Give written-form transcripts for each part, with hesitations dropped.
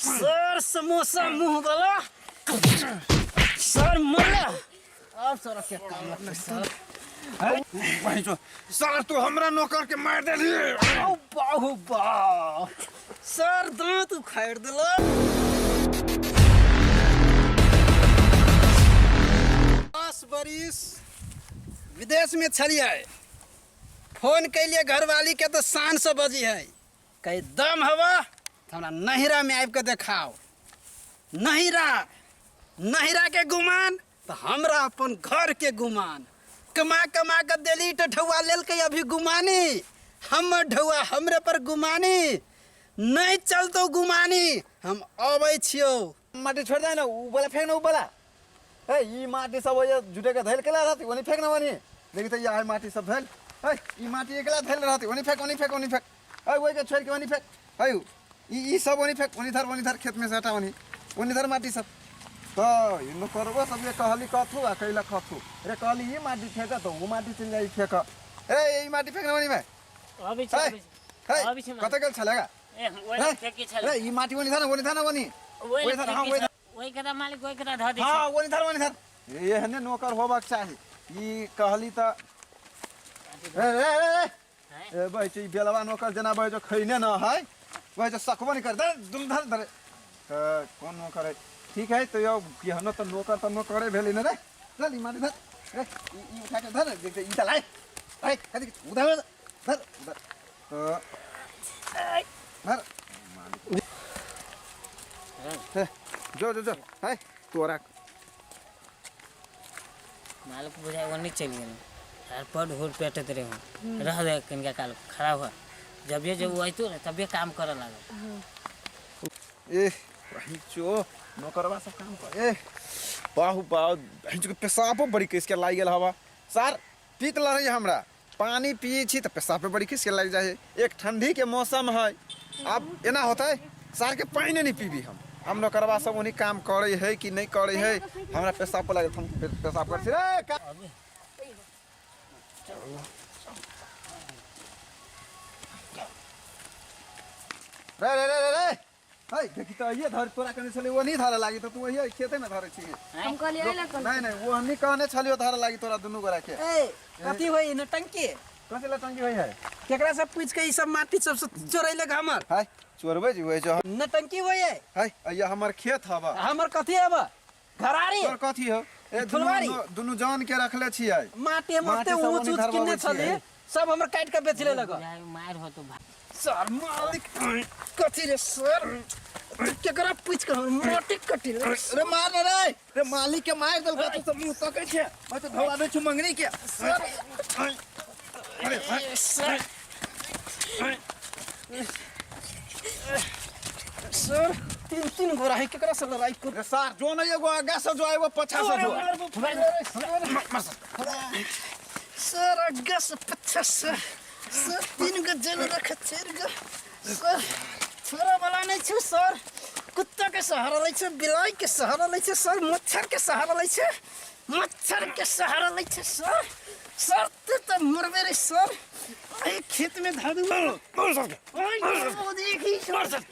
Sir samosa मुंह वाला sir मरला अब सर क्या काम लगता सर भाई जो सर तू हमरा नौकर के मार देली ओ बाहु बा सर दांत उखाड़ दिला 10 बरिस विदेश में छलिए फोन कैलिए घरवाली के तो शान से बजी है कहीं दम हवा हमरा नहिरा में आबि के देखाओ नहिरा के गुमान तो हमरा अपन घर के गुमान कमा के दिली तो ढौआ लेल के अभी गुमानी हम ढौआ हमरे पर गुमानी नहीं चलतो गुमानी हम अबै छियो माटी छोड़ दे ना ऊ बोला फेंक ना ऊ बोला ए ई माटी सब ये जुटे के धैल केला रहती ओनी फेंक ना वनी देखि त या माटी सब धैल ए ई माटी एकला धैल रहती ओनी फेंक ए ओई के छोड़ के ओनी फेंक ए ई सब ओनी फेंक ओनी धर खेत में से हटा ओनी धर माटी सब तो इनो करबो सब ये कहली कथु आ कैला खथु रे कहली ई माटी फेंक तो ऊ माटी चल जाई फेंक ए ई माटी फेंक ना वनी में अभी छ कत गेल छलेगा ए ओइ फेंकी छले ए ई माटी ओनी धर ओनी ओइ धर हां ओइ कदा मालिक ओइ कदा ध दे हां ओनी धर ये हने नौकर होबाक चाही ई कहली त ए भाई ची बेलवा नौकर जना भाई जो खैने न है भाई जो सकबो नहीं कर दे दुम धर कौन नौकर है ठीक है तो यो कि हनो तो नौकर भेली न रे चल ई माटी धर रे ई उठा के धर देख ई त लाए ए कदी उधर धर धर जो है तोरा मालिक बुझाय ओनी चल गेल यार पड होर पेटत रहे हो रह दे कनका काल खराब हो जब ये जब आइतो ना तब ये काम करे लागल ए भाई जो नौकरवा सब काम कर ए बाहु भाई जो पेशाब बड़ी किस के लाग गेल हवा सर पीत ल रही हमरा पानी पिए छी त पेशाब पे बड़ी किस के लाग जाए एक ठंडी के मौसम है अब एना होता है सर के पानी नहीं पीबी हम नौकरवा सब उन्हीं काम करे है कि नहीं करे है हमरा पेशाब पे लागे हम पेशाब कर छी रे हाय देखि त ये धर तोरा कने छले वो नहीं धरे लागि त तू वही खेते में धरे छी हम कहलिए आइला कल नहीं वो हनी कहने छलियो धरे लागि तोरा दुनु गोरा के ए कथी होई न टंकी कसे ला टंकी होई है केकरा से पूछ के ई सब माटी सब चोरैले हमर हाय चोरबे जी होय जो न टंकी होई है हाय अया हमर खेत हवा हमर कथी हबा घरारी तोर कथी हो ए फुलवारी दुनु जान के रखले छियै माटी हमते ऊंच ऊंच किन्ने छले सब हमरा काट के बेचले लगा बुझाय मार हो तो सर मालिक कथी रे सर केकरा पूछ के माटी कटी रे मार रे मालिक के मार दल का तो मुंह तकै छै मैं तो धोवा दे छु मंगनी के सर अरे सर सर तीन गोरा है केकरा से लड़ाई कर सर जो नहीं एगो आगा से जो आए वो पछा से जो सर आगा से पछा से सर तीन गो जल रख चार गो सर छोरा वाला नहीं छु सर कुत्ता के सहारा लै छै बिलाई के सहारा लै छै सर मच्छर के सहारा लै छै सर सर तो मरबे रे सर ए खेत में धादू मर सके ओ देखी मर सर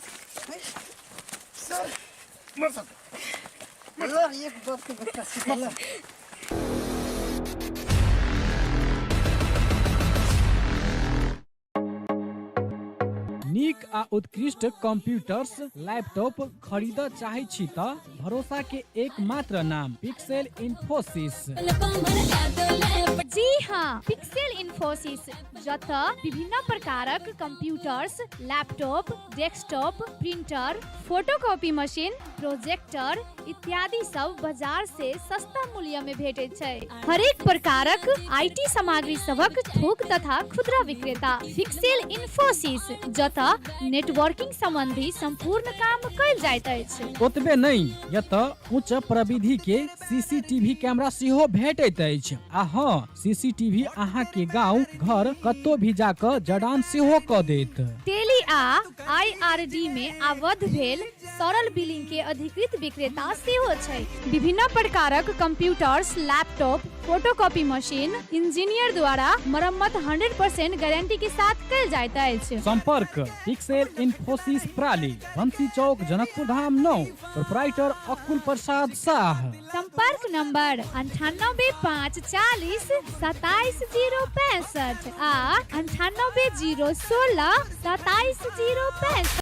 सके अल्लाह एक बात के बता सिखला नीक आ उत्कृष्ट कंप्यूटर्स लैपटॉप खरीद चाहे छी त भरोसा के एकमात्र नाम पिक्सेल इन्फोसिस। जी हाँ, पिक्सेल इन्फोसिस जत विभिन्न प्रकारक computers, laptop, desktop, printer, photocopy machine, projector इत्यादि सब बाजार से सस्ता मूल्य में भेटे छै। हरेक प्रकारक आईटी सामग्री सबक थोक तथा खुदरा विक्रेता पिक्सेल इन्फोसिस जत नेटवर्किंग संबंधी संपूर्ण काम कयल जाइत अछि। ओतबे नहीं यत उच्च प्रविधि के सीसीटीवी कैमरा सेहो भेटैत अछि। आ हाँ, सीसीटीवी अहाँ के गांव घर कतो भी जाकर जड़ान सेहो क देत। टेली आ IRD में आबद्ध भेल सरल बिलिंग के अधिकृत विक्रेता सेहो छै। विभिन्न प्रकारक computers, laptop, photocopy machine engineer द्वारा मरम्मत 100% गारंटी के साथ कयल जाइत अछि। संपर्क पिक्सेल इन्फोसिस प्राली, बंसी चौक, जनकपुर धाम 9, प्रोप्राइटर अकुल प्रसाद शाह। संपर्क नंबर 98540 27065 आ 98016 27065।